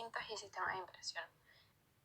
tintas y sistemas de impresión.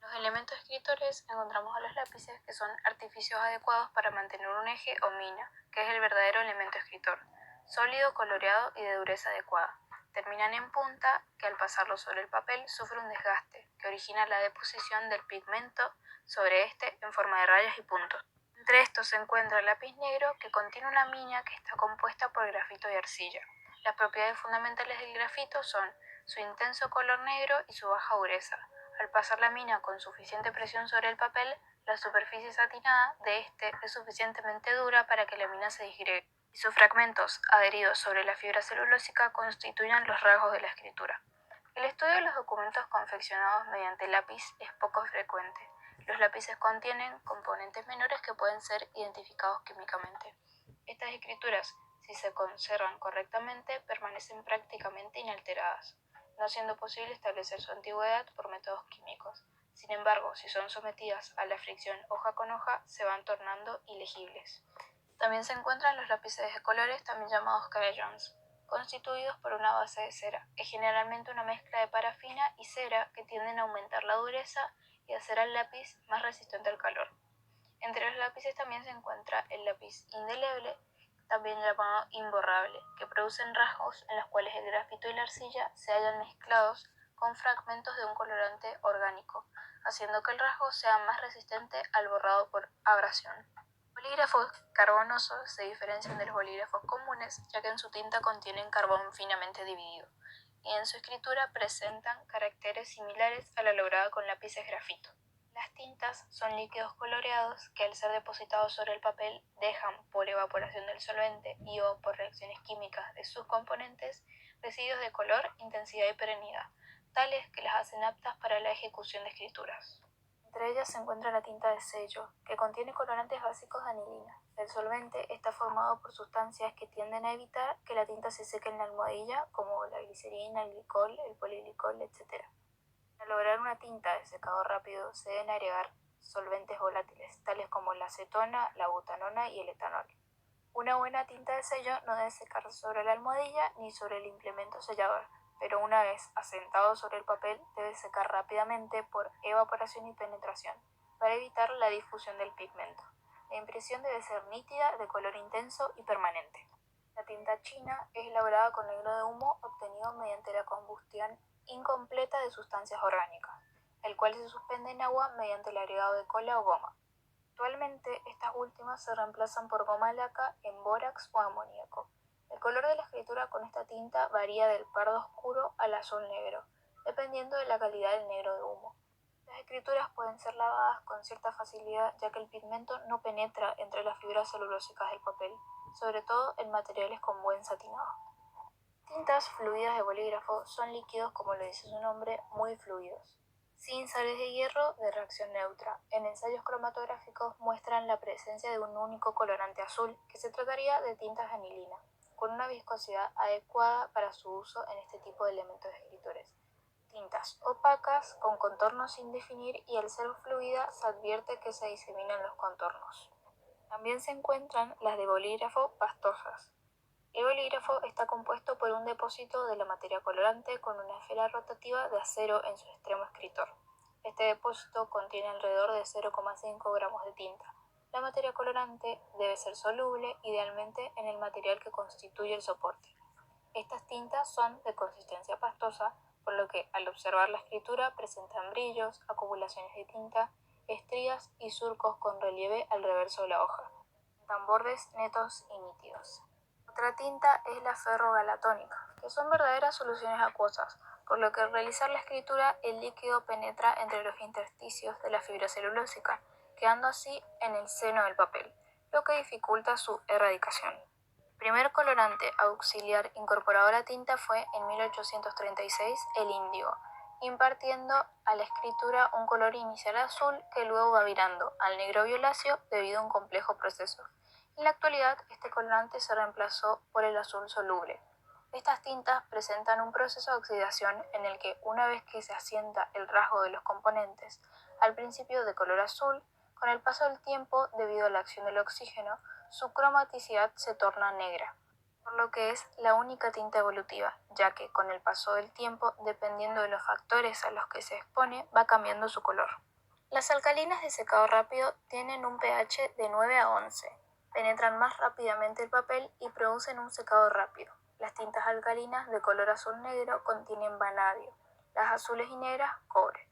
Los elementos escritores encontramos a los lápices, que son artificios adecuados para mantener un eje o mina, que es el verdadero elemento escritor, sólido, coloreado y de dureza adecuada. Terminan en punta, que al pasarlo sobre el papel sufre un desgaste, que origina la deposición del pigmento sobre este en forma de rayas y puntos. Entre estos se encuentra el lápiz negro, que contiene una mina que está compuesta por grafito y arcilla. Las propiedades fundamentales del grafito son su intenso color negro y su baja dureza. Al pasar la mina con suficiente presión sobre el papel, la superficie satinada de este es suficientemente dura para que la mina se disgregue, y sus fragmentos adheridos sobre la fibra celulósica constituyan los rasgos de la escritura. El estudio de los documentos confeccionados mediante lápiz es poco frecuente. Los lápices contienen componentes menores que pueden ser identificados químicamente. Estas escrituras, si se conservan correctamente, permanecen prácticamente inalteradas, no siendo posible establecer su antigüedad por métodos químicos. Sin embargo, si son sometidas a la fricción hoja con hoja, se van tornando ilegibles. También se encuentran los lápices de colores, también llamados crayons, constituidos por una base de cera. Es generalmente una mezcla de parafina y cera que tienden a aumentar la dureza y hacer al lápiz más resistente al calor. Entre los lápices también se encuentra el lápiz indeleble, también llamado imborrable, que producen rasgos en los cuales el grafito y la arcilla se hallan mezclados con fragmentos de un colorante orgánico, haciendo que el rasgo sea más resistente al borrado por abrasión. Los bolígrafos carbonosos se diferencian de los bolígrafos comunes, ya que en su tinta contienen carbón finamente dividido, y en su escritura presentan caracteres similares a la lograda con lápices grafito. Las tintas son líquidos coloreados que, al ser depositados sobre el papel, dejan, por evaporación del solvente y o por reacciones químicas de sus componentes, residuos de color, intensidad y perennidad, tales que las hacen aptas para la ejecución de escrituras. Entre ellas se encuentra la tinta de sello, que contiene colorantes básicos de anilina. El solvente está formado por sustancias que tienden a evitar que la tinta se seque en la almohadilla, como la glicerina, el glicol, el poliglicol, etc. Para lograr una tinta de secado rápido se deben agregar solventes volátiles, tales como la acetona, la butanona y el etanol. Una buena tinta de sello no debe secar sobre la almohadilla ni sobre el implemento sellador, pero una vez asentado sobre el papel debe secar rápidamente por evaporación y penetración, para evitar la difusión del pigmento. La impresión debe ser nítida, de color intenso y permanente. La tinta china es elaborada con negro de humo obtenido mediante la combustión incompleta de sustancias orgánicas, el cual se suspende en agua mediante el agregado de cola o goma. Actualmente, estas últimas se reemplazan por goma laca en bórax o amoníaco. El color de la escritura con esta tinta varía del pardo oscuro al azul negro, dependiendo de la calidad del negro de humo. Las escrituras pueden ser lavadas con cierta facilidad, ya que el pigmento no penetra entre las fibras celulósicas del papel, sobre todo en materiales con buen satinado. Tintas fluidas de bolígrafo son líquidos, como lo dice su nombre, muy fluidos, sin sales de hierro de reacción neutra. En ensayos cromatográficos muestran la presencia de un único colorante azul, que se trataría de tintas de anilina, con una viscosidad adecuada para su uso en este tipo de elementos escritores. Tintas opacas con contornos sin definir, y al ser fluida se advierte que se diseminan los contornos. También se encuentran las de bolígrafo pastosas. El bolígrafo está compuesto por un depósito de la materia colorante con una esfera rotativa de acero en su extremo escritor. Este depósito contiene alrededor de 0,5 gramos de tinta. La materia colorante debe ser soluble, idealmente en el material que constituye el soporte. Estas tintas son de consistencia pastosa, por lo que al observar la escritura presentan brillos, acumulaciones de tinta, estrías y surcos con relieve al reverso de la hoja. Dan bordes netos y nítidos. Otra tinta es la ferrogalatónica, que son verdaderas soluciones acuosas, por lo que al realizar la escritura el líquido penetra entre los intersticios de la fibra celulósica, quedando así en el seno del papel, lo que dificulta su erradicación. El primer colorante auxiliar incorporado a la tinta fue en 1836 el índigo, impartiendo a la escritura un color inicial azul que luego va virando al negro violáceo debido a un complejo proceso. En la actualidad, este colorante se reemplazó por el azul soluble. Estas tintas presentan un proceso de oxidación en el que, una vez que se asienta el rasgo de los componentes, al principio de color azul, con el paso del tiempo, debido a la acción del oxígeno, su cromaticidad se torna negra. por lo que es la única tinta evolutiva, ya que con el paso del tiempo, dependiendo de los factores a los que se expone, va cambiando su color. Las alcalinas de secado rápido tienen un pH de 9 a 11, penetran más rápidamente el papel y producen un secado rápido. Las tintas alcalinas de color azul-negro contienen vanadio, las azules y negras cobre.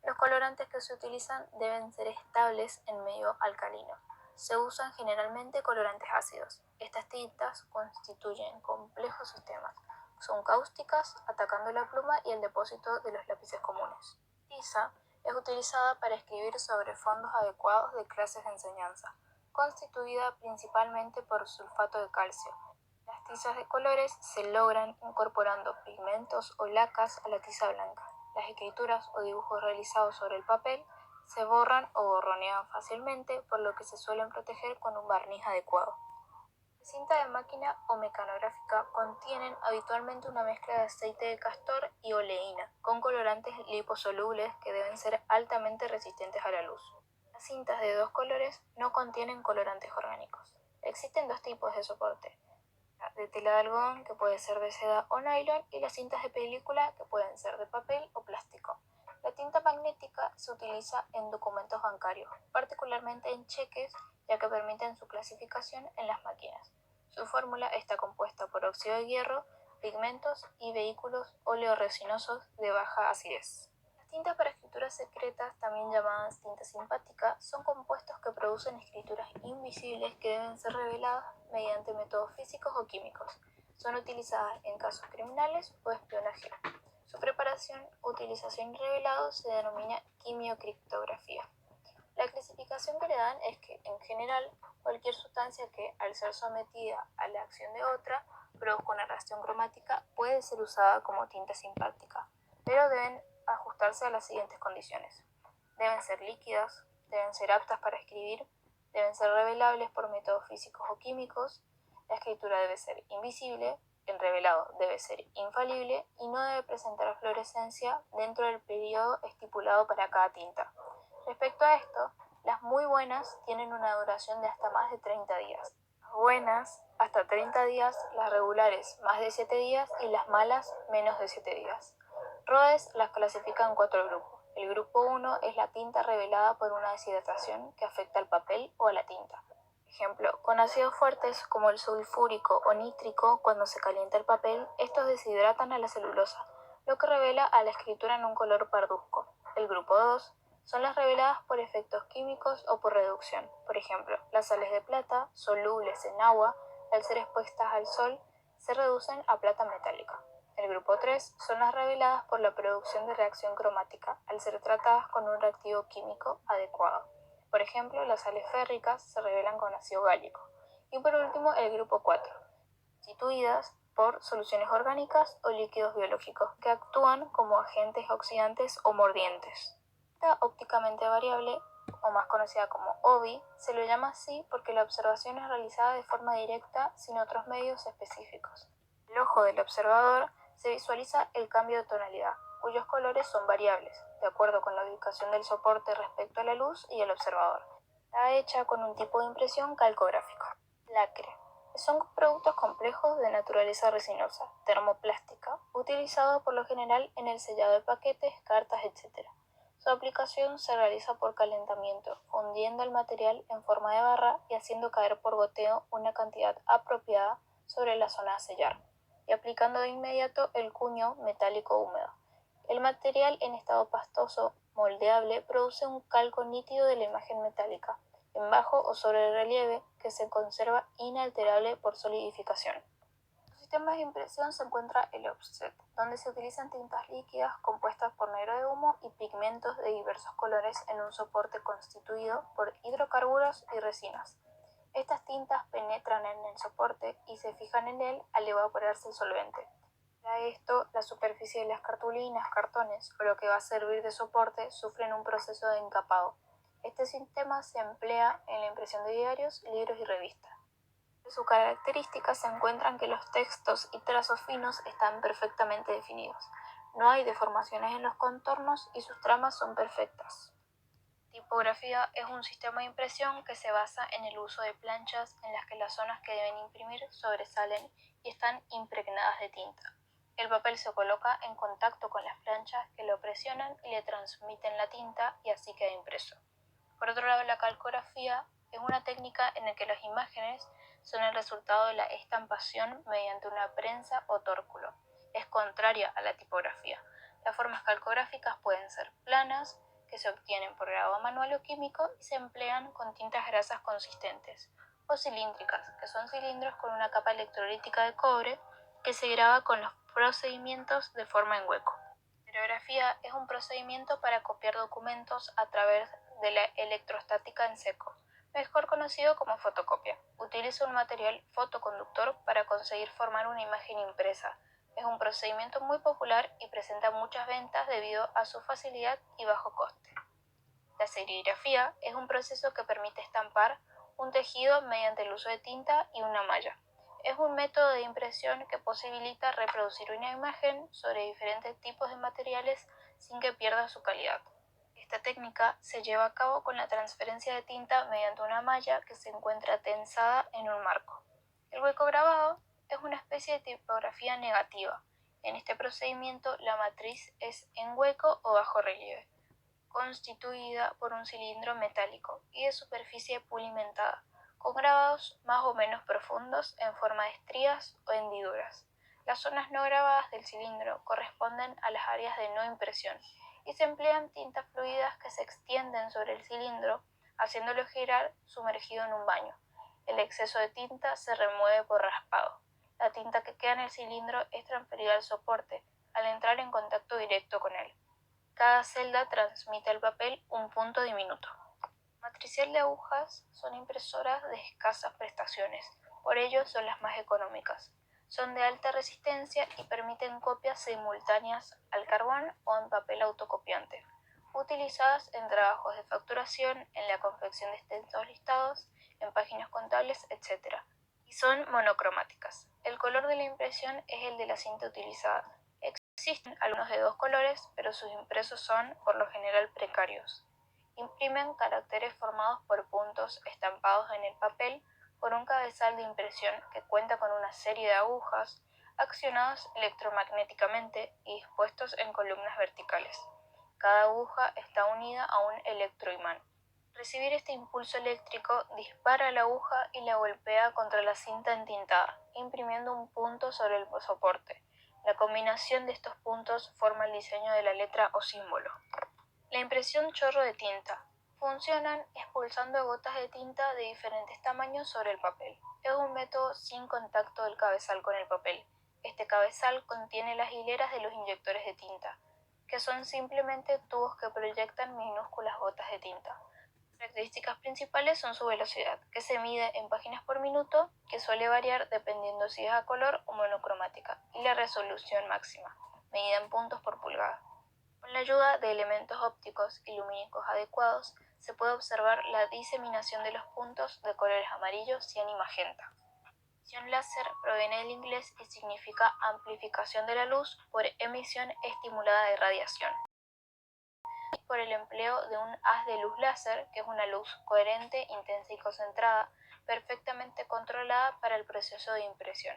Los colorantes que se utilizan deben ser estables en medio alcalino. Se usan generalmente colorantes ácidos. Estas tintas constituyen complejos sistemas. Son cáusticas, atacando la pluma y el depósito de los lápices comunes. Tiza es utilizada para escribir sobre fondos adecuados de clases de enseñanza, constituida principalmente por sulfato de calcio. Las tizas de colores se logran incorporando pigmentos o lacas a la tiza blanca. Las escrituras o dibujos realizados sobre el papel se borran o borronean fácilmente, por lo que se suelen proteger con un barniz adecuado. La cinta de máquina o mecanográfica contienen habitualmente una mezcla de aceite de castor y oleína, con colorantes liposolubles que deben ser altamente resistentes a la luz. Las cintas de dos colores no contienen colorantes orgánicos. Existen dos tipos de soporte: de tela de algodón, que puede ser de seda o nylon, y las cintas de película, que pueden ser de papel o plástico. La tinta magnética se utiliza en documentos bancarios, particularmente en cheques, ya que permiten su clasificación en las máquinas. Su fórmula está compuesta por óxido de hierro, pigmentos y vehículos oleoresinosos de baja acidez. Las tintas para escrituras secretas, también llamadas tinta simpática, son compuestos que producen escrituras invisibles que deben ser reveladas mediante métodos físicos o químicos. Son utilizadas en casos criminales o espionaje. Su preparación, utilización y revelado se denomina quimiocriptografía. La clasificación que le dan es que, en general, cualquier sustancia que, al ser sometida a la acción de otra, produzca una reacción cromática puede ser usada como tinta simpática, pero deben ajustarse a las siguientes condiciones. Deben ser líquidas, deben ser aptas para escribir, deben ser revelables por métodos físicos o químicos, la escritura debe ser invisible, el revelado debe ser infalible y no debe presentar fluorescencia dentro del periodo estipulado para cada tinta. Respecto a esto, las muy buenas tienen una duración de hasta más de 30 días. Las buenas, hasta 30 días, las regulares, más de 7 días y las malas, menos de 7 días. Rhodes las clasifica en 4 grupos. El grupo 1 es la tinta revelada por una deshidratación que afecta al papel o a la tinta. Ejemplo, con ácidos fuertes como el sulfúrico o nítrico, cuando se calienta el papel, estos deshidratan a la celulosa, lo que revela a la escritura en un color parduzco. El grupo 2 son las reveladas por efectos químicos o por reducción. Por ejemplo, las sales de plata, solubles en agua, al ser expuestas al sol, se reducen a plata metálica. El grupo 3 son las reveladas por la producción de reacción cromática, al ser tratadas con un reactivo químico adecuado. Por ejemplo, las sales férricas se revelan con ácido gálico. Y por último, el grupo 4, constituidas por soluciones orgánicas o líquidos biológicos, que actúan como agentes oxidantes o mordientes. Esta ópticamente variable, o más conocida como OVI, se lo llama así porque la observación es realizada de forma directa sin otros medios específicos. El ojo del observador se visualiza el cambio de tonalidad, cuyos colores son variables, de acuerdo con la ubicación del soporte respecto a la luz y el observador. Está hecha con un tipo de impresión calcográfico. Lacre. Son productos complejos de naturaleza resinosa, termoplástica, utilizado por lo general en el sellado de paquetes, cartas, etc. Su aplicación se realiza por calentamiento, fundiendo el material en forma de barra y haciendo caer por goteo una cantidad apropiada sobre la zona a sellar, y aplicando de inmediato el cuño metálico húmedo. El material en estado pastoso, moldeable, produce un calco nítido de la imagen metálica, en bajo o sobre el relieve, que se conserva inalterable por solidificación. En los sistemas de impresión se encuentra el offset, donde se utilizan tintas líquidas compuestas por negro de humo y pigmentos de diversos colores en un soporte constituido por hidrocarburos y resinas. Estas tintas penetran en el soporte y se fijan en él al evaporarse el solvente. Para esto, la superficie de las cartulinas, cartones o lo que va a servir de soporte sufren un proceso de encapado. Este sistema se emplea en la impresión de diarios, libros y revistas. Entre sus características se encuentran que los textos y trazos finos están perfectamente definidos. No hay deformaciones en los contornos y sus tramas son perfectas. Tipografía es un sistema de impresión que se basa en el uso de planchas en las que las zonas que deben imprimir sobresalen y están impregnadas de tinta. El papel se coloca en contacto con las planchas que lo presionan y le transmiten la tinta y así queda impreso. Por otro lado, la calcografía es una técnica en la que las imágenes son el resultado de la estampación mediante una prensa o tórculo. Es contraria a la tipografía. Las formas calcográficas pueden ser planas, que se obtienen por grabado manual o químico y se emplean con tintas grasas consistentes, o cilíndricas, que son cilindros con una capa electrolítica de cobre que se graba con los procedimientos de forma en hueco. La serigrafía es un procedimiento para copiar documentos a través de la electrostática en seco, mejor conocido como fotocopia. Utiliza un material fotoconductor para conseguir formar una imagen impresa. Es un procedimiento muy popular y presenta muchas ventas debido a su facilidad y bajo coste. La serigrafía es un proceso que permite estampar un tejido mediante el uso de tinta y una malla. Es un método de impresión que posibilita reproducir una imagen sobre diferentes tipos de materiales sin que pierda su calidad. Esta técnica se lleva a cabo con la transferencia de tinta mediante una malla que se encuentra tensada en un marco. El hueco grabado es una especie de tipografía negativa. En este procedimiento la matriz es en hueco o bajo relieve, constituida por un cilindro metálico y de superficie pulimentada, con grabados más o menos profundos en forma de estrías o hendiduras. Las zonas no grabadas del cilindro corresponden a las áreas de no impresión y se emplean tintas fluidas que se extienden sobre el cilindro, haciéndolo girar sumergido en un baño. El exceso de tinta se remueve por raspado. La tinta que queda en el cilindro es transferida al soporte al entrar en contacto directo con él. Cada celda transmite al papel un punto diminuto. Matricial de agujas son impresoras de escasas prestaciones, por ello son las más económicas. Son de alta resistencia y permiten copias simultáneas al carbón o en papel autocopiante, utilizadas en trabajos de facturación, en la confección de extensos listados, en páginas contables, etc. Y son monocromáticas. El color de la impresión es el de la cinta utilizada. Existen algunos de dos colores, pero sus impresos son, por lo general, precarios. Imprimen caracteres formados por puntos estampados en el papel por un cabezal de impresión que cuenta con una serie de agujas accionados electromagnéticamente y dispuestos en columnas verticales. Cada aguja está unida a un electroimán. Recibir este impulso eléctrico dispara la aguja y la golpea contra la cinta entintada, imprimiendo un punto sobre el soporte. La combinación de estos puntos forma el diseño de la letra o símbolo. La impresión chorro de tinta. Funcionan expulsando gotas de tinta de diferentes tamaños sobre el papel. Es un método sin contacto del cabezal con el papel. Este cabezal contiene las hileras de los inyectores de tinta, que son simplemente tubos que proyectan minúsculas gotas de tinta. Características principales son su velocidad, que se mide en páginas por minuto, que suele variar dependiendo si es a color o monocromática, y la resolución máxima, medida en puntos por pulgada. Con la ayuda de elementos ópticos y lumínicos adecuados, se puede observar la diseminación de los puntos de colores amarillo, cian y magenta. Emisión láser proviene del inglés y significa amplificación de la luz por emisión estimulada de radiación, por el empleo de un haz de luz láser, que es una luz coherente, intensa y concentrada, perfectamente controlada para el proceso de impresión.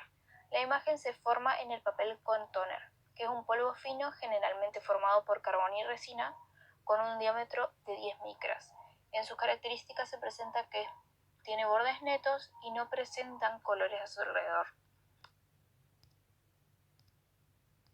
La imagen se forma en el papel con tóner, que es un polvo fino generalmente formado por carbón y resina, con un diámetro de 10 micras. En sus características se presenta que tiene bordes netos y no presentan colores a su alrededor.